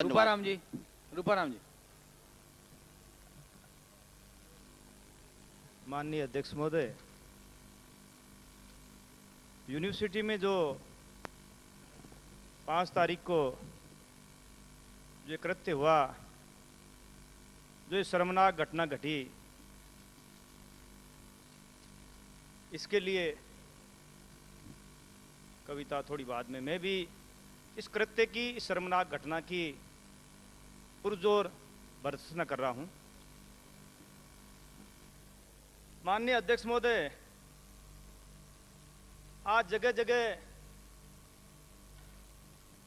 रूपाराम जी, रूपाराम जी। माननीय अध्यक्ष महोदय, यूनिवर्सिटी में जो 5 तारीख को जो कृत्य हुआ, जो ये शर्मनाक घटना घटी, इसके लिए कविता थोड़ी बाद में मैं भी इस कृत्य की, इस शर्मनाक घटना की पुरजोर भर्त्सना कर रहा हूं। माननीय अध्यक्ष महोदय, आज जगह जगह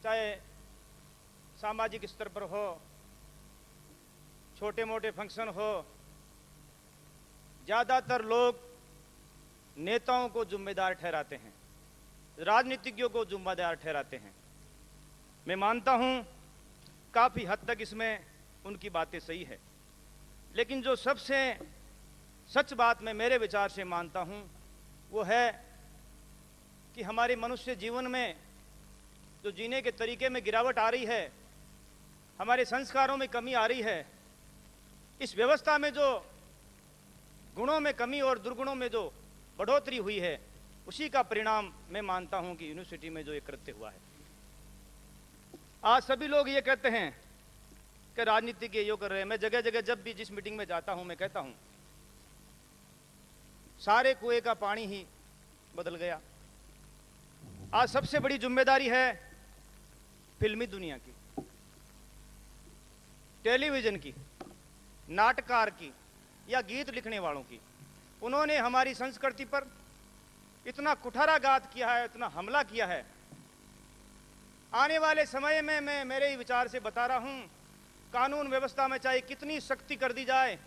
चाहे सामाजिक स्तर पर हो, छोटे मोटे फंक्शन हो, ज़्यादातर लोग नेताओं को जिम्मेदार ठहराते हैं, राजनीतिज्ञों को जिम्मेदार ठहराते हैं। मैं मानता हूं काफ़ी हद तक इसमें उनकी बातें सही है, लेकिन जो सबसे सच बात मैं मेरे विचार से मानता हूं वो है कि हमारे मनुष्य जीवन में जो जीने के तरीके में गिरावट आ रही है, हमारे संस्कारों में कमी आ रही है, इस व्यवस्था में जो गुणों में कमी और दुर्गुणों में जो बढ़ोतरी हुई है, उसी का परिणाम मैं मानता हूं कि यूनिवर्सिटी में जो ये कृत्य हुआ है। आज सभी लोग ये कहते हैं कि राजनीतिज्ञ ये कर रहे हैं। मैं जगह जगह जब भी जिस मीटिंग में जाता हूं मैं कहता हूं सारे कुएं का पानी ही बदल गया। आज सबसे बड़ी जिम्मेदारी है फिल्मी दुनिया की, टेलीविजन की, नाटककार की या गीत लिखने वालों की। उन्होंने हमारी संस्कृति पर इतना कुठाराघात किया है, इतना हमला किया है। आने वाले समय में मैं मेरे ही विचार से बता रहा हूं, कानून व्यवस्था में चाहे कितनी सख्ती कर दी जाए,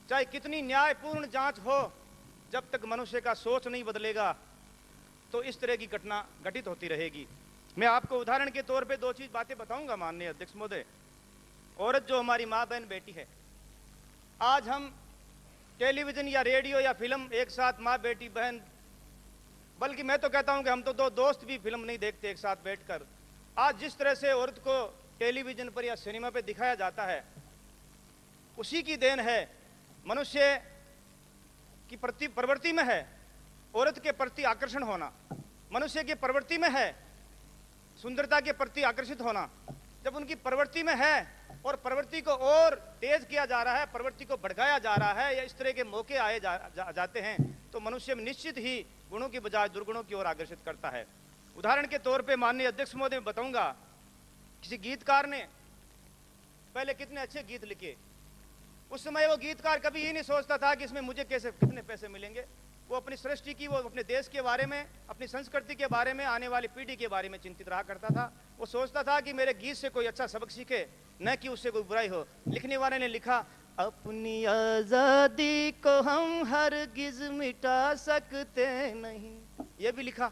चाहे कितनी न्यायपूर्ण जांच हो, जब तक मनुष्य का सोच नहीं बदलेगा तो इस तरह की घटना घटित होती रहेगी। मैं आपको उदाहरण के तौर पे 2 चीज बातें बताऊंगा माननीय अध्यक्ष महोदय। औरत जो हमारी माँ बहन बेटी है, आज हम टेलीविजन या रेडियो या फिल्म एक साथ माँ बेटी बहन, बल्कि मैं तो कहता हूं कि हम तो 2 दोस्त भी फिल्म नहीं देखते एक साथ बैठकर। आज जिस तरह से औरत को टेलीविजन पर या सिनेमा पर दिखाया जाता है, उसी की देन है। मनुष्य की प्रवृत्ति में है औरत के प्रति आकर्षण होना, मनुष्य की प्रवृत्ति में है सुंदरता के प्रति आकर्षित होना। जब उनकी प्रवृत्ति में है और प्रवृत्ति को और तेज किया जा रहा है, प्रवृत्ति को भड़काया जा रहा है, या इस तरह के मौके आए जाते हैं, तो मनुष्य में निश्चित ही गुणों की बजाय दुर्गुणों की ओर आकर्षित करता है। उदाहरण के तौर पे माननीय अध्यक्ष महोदय मैं बताऊंगा, किसी गीतकार ने पहले कितने अच्छे गीत लिखे। उस समय वो गीतकार कभी ये नहीं सोचता था कि इसमें मुझे कैसे कितने पैसे मिलेंगे। वो अपनी सृष्टि की, वो अपने देश के बारे में, अपनी संस्कृति के बारे में, आने वाली पीढ़ी के बारे में चिंतित रहा करता था। वो सोचता था कि मेरे गीत से कोई अच्छा सबक सीखे, न कि उससे कोई बुराई हो। लिखने वाले ने लिखा, अपनी आजादी को हम हरगिज मिटा सकते नहीं। ये भी लिखा,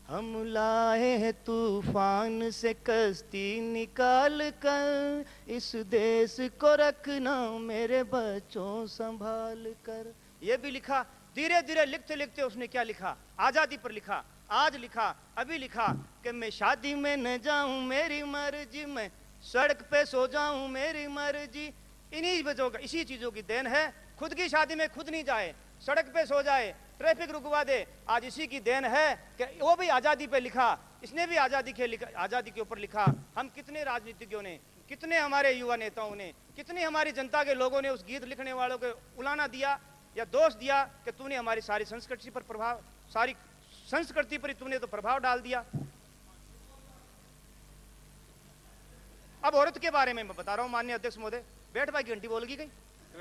हम लाए हैं तूफान से कश्ती निकाल कर, इस देश को रखना मेरे बच्चों संभाल कर। ये भी लिखा। धीरे धीरे लिखते लिखते उसने क्या लिखा, आजादी पर लिखा। आज लिखा, अभी लिखा कि मैं शादी में न जाऊं मेरी मर्जी, मैं सड़क पे सो जाऊं मेरी मर्जी। इन्हीं वजहों का, इसी चीजों की देन है। खुद की शादी में खुद नहीं जाए, सड़क पे सो जाए, ट्रैफिक रुकवा दे, आज इसी की देन है कि वो भी आजादी पे लिखा। इसने भी आजादी के ऊपर लिखा। हम कितने राजनीतिज्ञों ने, कितने हमारे युवा नेताओं ने, कितनी हमारी जनता के लोगों ने उस गीत लिखने वालों को उलाना दिया या दोष दिया कि तूने हमारी सारी संस्कृति पर प्रभाव, सारी संस्कृति पर तूने तो प्रभाव डाल दिया। अब औरत के बारे में मैं बता रहा हूं माननीय अध्यक्ष महोदय। बैठ भाई, घंटी बोल गई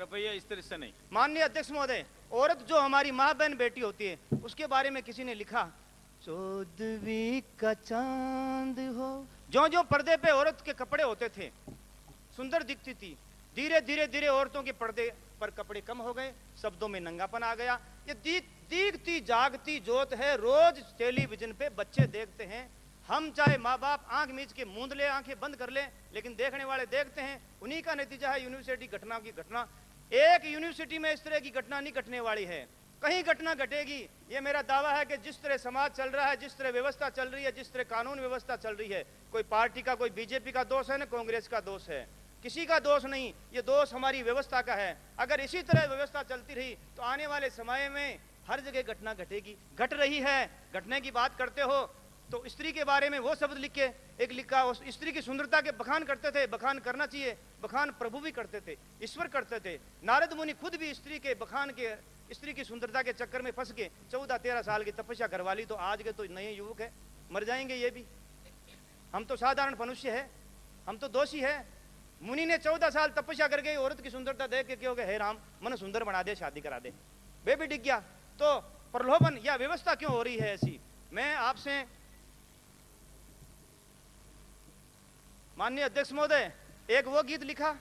भैया इस तरह से नहीं। माननीय अध्यक्ष महोदय, औरत जो हमारी माँ बहन बेटी होती है, उसके बारे में किसी ने लिखा, 14वीं का चांद हो। जो जो पर्दे पे औरत के कपड़े होते थे, सुंदर दिखती थी, धीरे धीरे धीरे औरतों के पर्दे पर कपड़े कम हो गए, शब्दों में नंगापन आ गया। ये दिखती जागती जोत है। रोज टेलीविजन पे बच्चे देखते हैं। हम चाहे माँ बाप आंख मीच के मूंद ले, आंखें बंद कर ले, लेकिन देखने वाले देखते हैं। उन्हीं का नतीजा है यूनिवर्सिटी घटना की घटना। एक यूनिवर्सिटी में इस तरह की घटना नहीं घटने वाली है, कहीं घटना घटेगी। ये मेरा दावा है कि जिस तरह समाज चल रहा है, जिस तरह व्यवस्था चल रही है, जिस तरह कानून व्यवस्था चल रही है, कोई पार्टी का, कोई बीजेपी का दोष है न कांग्रेस का दोष है, किसी का दोष नहीं, ये दोष हमारी व्यवस्था का है। अगर इसी तरह व्यवस्था चलती रही तो आने वाले समय में हर जगह घटना घटेगी, घट रही है। घटने की बात करते हो तो स्त्री के बारे में वो शब्द लिख के एक लिखा, उस स्त्री की सुंदरता के बखान करते थे, बखान करना चाहिए, बखान प्रभु भी करते थे, ईश्वर करते थे। नारद मुनि खुद भी स्त्री के बखान के, स्त्री की सुंदरता के चक्कर में फंस के 14-13 साल की तपस्या करवा ली। तो आज के तो नए युवक है, मर जाएंगे ये भी। हम तो साधारण मनुष्य है, हम तो दोषी है। मुनि ने 14 साल तपस्या करके औरत की सुंदरता देख के क्यों, हे राम मन सुंदर बना दे, शादी करा दे, वे भी डिग गया। तो प्रलोभन या व्यवस्था क्यों हो रही है ऐसी? मैं आपसे माननीय अध्यक्ष महोदय, एक वो गीत लिखा,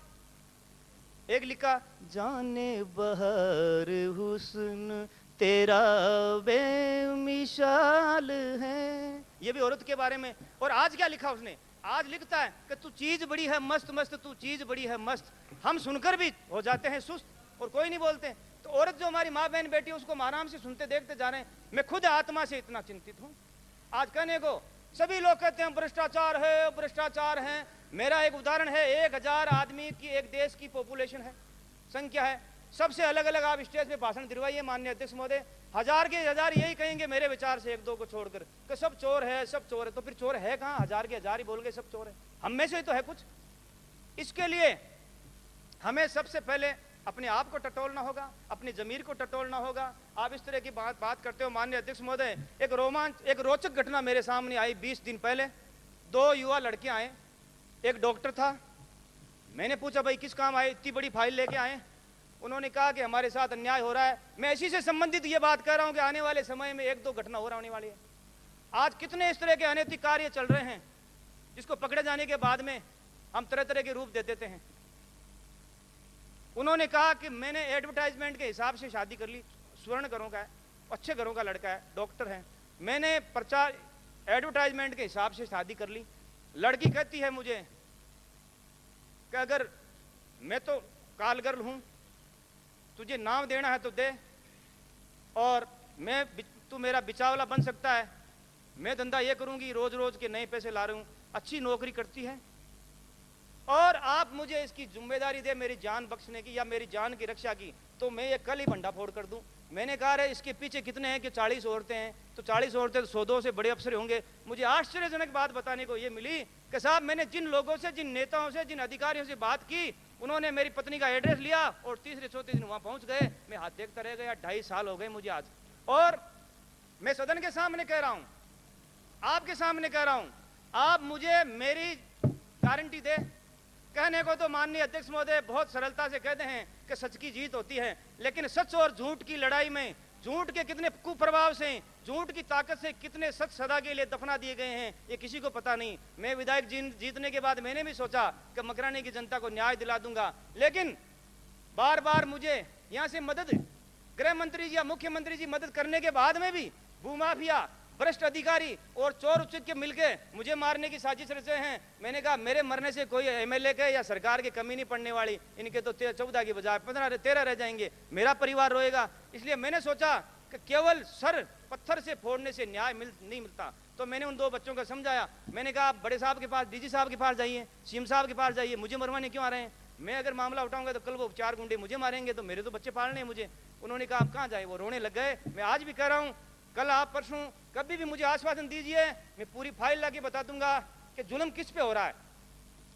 एक लिखा, जाने बहर हुस्न तेरा बेमिसाल है, ये भी औरत के बारे में। और आज क्या लिखा उसने? आज लिखता है कि तू चीज बड़ी है मस्त मस्त, तू चीज बड़ी है मस्त। हम सुनकर भी हो जाते हैं सुस्त और कोई नहीं बोलते। तो औरत जो हमारी माँ बहन बेटी, उसको आराम से सुनते देखते जा रहे हैं। मैं खुद आत्मा से इतना चिंतित हूँ। आज कहने को सभी लोग कहते हैं भ्रष्टाचार है, भ्रष्टाचार है। मेरा एक उदाहरण है, 1000 आदमी की एक देश की पॉपुलेशन है, संख्या है। सबसे अलग अलग आप स्टेज पे भाषण दिलवाइए माननीय अध्यक्ष महोदय, 1000 के 1000 यही कहेंगे मेरे विचार से, 1-2 को छोड़कर, कि सब चोर है, सब चोर है। तो फिर चोर है कहाँ? 1000 के 1000 ही बोल गए सब चोर है। हम में से ही तो है कुछ। इसके लिए हमें सबसे पहले अपने आप को टटोलना होगा, अपनी जमीर को टटोलना होगा। आप इस तरह की बात करते हो माननीय अध्यक्ष महोदय। एक रोचक घटना मेरे सामने आई 20 दिन पहले। 2 युवा लड़के आए, एक डॉक्टर था। मैंने पूछा भाई किस काम आए, इतनी बड़ी फाइल लेके आए? उन्होंने कहा कि हमारे साथ अन्याय हो रहा है। मैं इसी से संबंधित ये बात कर रहा हूं कि आने वाले समय में 1-2 घटना और होने वाली है। आज कितने इस तरह के अनैतिक कार्य चल रहे हैं जिसको पकड़े जाने के बाद में हम तरह तरह के रूप दे देते हैं। उन्होंने कहा कि मैंने एडवर्टाइजमेंट के हिसाब से शादी कर ली, स्वर्ण घरों का है, अच्छे घरों का लड़का है, डॉक्टर है, मैंने प्रचार एडवर्टाइजमेंट के हिसाब से शादी कर ली। लड़की कहती है मुझे कि अगर मैं तो काल गर्ल हूं, तुझे नाम देना है तो दे, और तू मेरा बिचावला बन सकता है, मैं धंधा ये करूंगी, रोज रोज के नए पैसे ला रही हूं, अच्छी नौकरी करती है, और आप मुझे इसकी जिम्मेदारी दे मेरी जान बख्शने की या मेरी जान की रक्षा की, तो मैं ये कल ही भंडा फोड़ कर दूं। मैंने कहा रे इसके पीछे कितने हैं कि 40 औरतें हैं, तो 40 औरतें तो 100 से बड़े अफसर होंगे। मुझे आश्चर्यजनक बात बताने को ये मिली कि साहब मैंने जिन लोगों से, जिन नेताओं से, जिन अधिकारियों से बात की, उन्होंने मेरी पत्नी का एड्रेस लिया और तीसरे चौथे दिन वहां पहुंच गए। मैं हाथ देखता रह गया। 2.5 साल हो गए मुझे आज। और मैं सदन के सामने कह रहा हूं, आपके सामने कह रहा हूं, आप मुझे मेरी गारंटी दे। कहने को तो माननीय अध्यक्ष महोदय बहुत सरलता से कहते हैं कि सच की जीत होती है, लेकिन सच और झूठ की लड़ाई में झूठ के कितने कुप्रभाव से, झूठ की ताकत से कितने सच सदा के लिए दफना दिए गए हैं ये किसी को पता नहीं। मैं विधायक जीतने के बाद मैंने भी सोचा कि मकरानी की जनता को न्याय दिला दूंगा, लेकिन बार बार मुझे यहाँ से मदद, गृह मंत्री जी या मुख्यमंत्री जी मदद करने के बाद में भी भूमाफिया, भ्रष्ट अधिकारी और चोर उचित के मिलके मुझे मारने की साजिश रचे हैं। मैंने कहा मेरे मरने से कोई एमएलए के या सरकार की कमी नहीं पड़ने वाली, इनके तो 14 की बजाय 15-13 रह जाएंगे, मेरा परिवार रोएगा। इसलिए मैंने सोचा कि केवल सर पत्थर से फोड़ने से न्याय नहीं मिलता। तो मैंने उन 2 बच्चों को समझाया। मैंने कहा आप बड़े साहब के पास, डीजी साहब के पास जाइए, सीएम साहब के पास जाइए, मुझे मरवाने क्यों आ रहे हैं? मैं अगर मामला उठाऊंगा तो कल वो 4 गुंडे मुझे मारेंगे, तो मेरे तो बच्चे पालने हैं मुझे। उन्होंने कहा आप कहाँ जाए? वो रोने लग गए। मैं आज भी कह रहा हूँ, कल आप परसों कभी भी मुझे आश्वासन दीजिए, मैं पूरी फाइल लाके बता दूंगा कि जुल्म किस पे हो रहा है।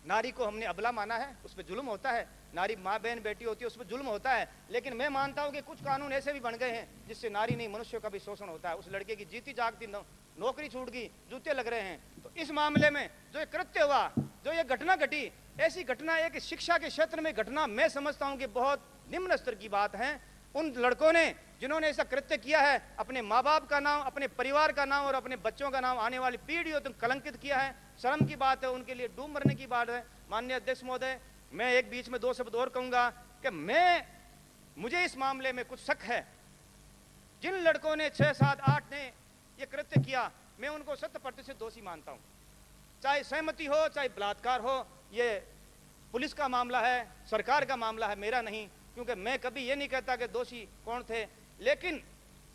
नारी को हमने अबला माना है, उस पर जुल्म होता है, नारी माँ बहन बेटी होती है, उस पर जुल्म होता है। लेकिन मैं मानता हूँ कि कुछ कानून ऐसे भी बन गए हैं जिससे नारी नहीं मनुष्य का भी शोषण होता है। उस लड़के की जीती जागती नौकरी छूट गई, जूते लग रहे हैं। तो इस मामले में जो ये कृत्य हुआ, जो ये घटना घटी, ऐसी घटना एक शिक्षा के क्षेत्र में घटना, मैं समझता हूँ कि बहुत निम्न स्तर की बात है। उन लड़कों ने जिन्होंने ऐसा कृत्य किया है, अपने माँ बाप का नाम, अपने परिवार का नाम और अपने बच्चों का नाम, आने वाली पीढ़ियों तक कलंकित किया है। शर्म की बात है, उनके लिए डूब मरने की बात है। माननीय अध्यक्ष महोदय, मैं एक बीच में 2 शब्द और कहूंगा कि मुझे इस मामले में कुछ शक है। जिन लड़कों ने 6, 7, 8 ने ये कृत्य किया, मैं उनको 100% दोषी मानता हूं। चाहे सहमति हो, चाहे बलात्कार हो, ये पुलिस का मामला है, सरकार का मामला है, मेरा नहीं। क्योंकि मैं कभी ये नहीं कहता कि दोषी कौन थे, लेकिन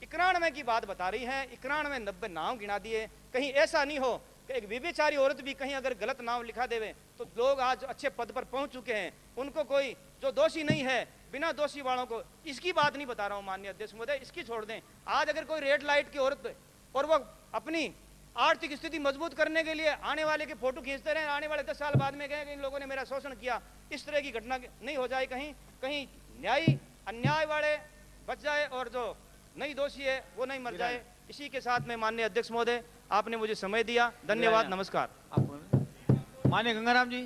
91 की बात बता रही है, 91, 90 नाम गिना दिए। कहीं ऐसा नहीं हो कि एक व्यभिचारी औरत भी कहीं अगर गलत नाम लिखा देवे तो लोग आज अच्छे पद पर पहुंच चुके हैं, उनको कोई जो दोषी नहीं है, बिना दोषी वालों को, इसकी बात नहीं बता रहा हूं माननीय अध्यक्ष महोदय, इसकी छोड़ दें। आज अगर कोई रेड लाइट की औरत और वो अपनी आर्थिक स्थिति मजबूत करने के लिए आने वाले के फोटो खींचते रहे, आने वाले 10 साल बाद में कहें कि इन लोगों ने मेरा शोषण किया, इस तरह की घटना नहीं हो जाए, कहीं कहीं न्यायी अन्याय वाले बच जाए और जो नहीं दोषी है वो नहीं मर जाए। इसी के साथ में माननीय अध्यक्ष महोदय, आपने मुझे समय दिया, धन्यवाद, नमस्कार। आप माननीय गंगाराम जी।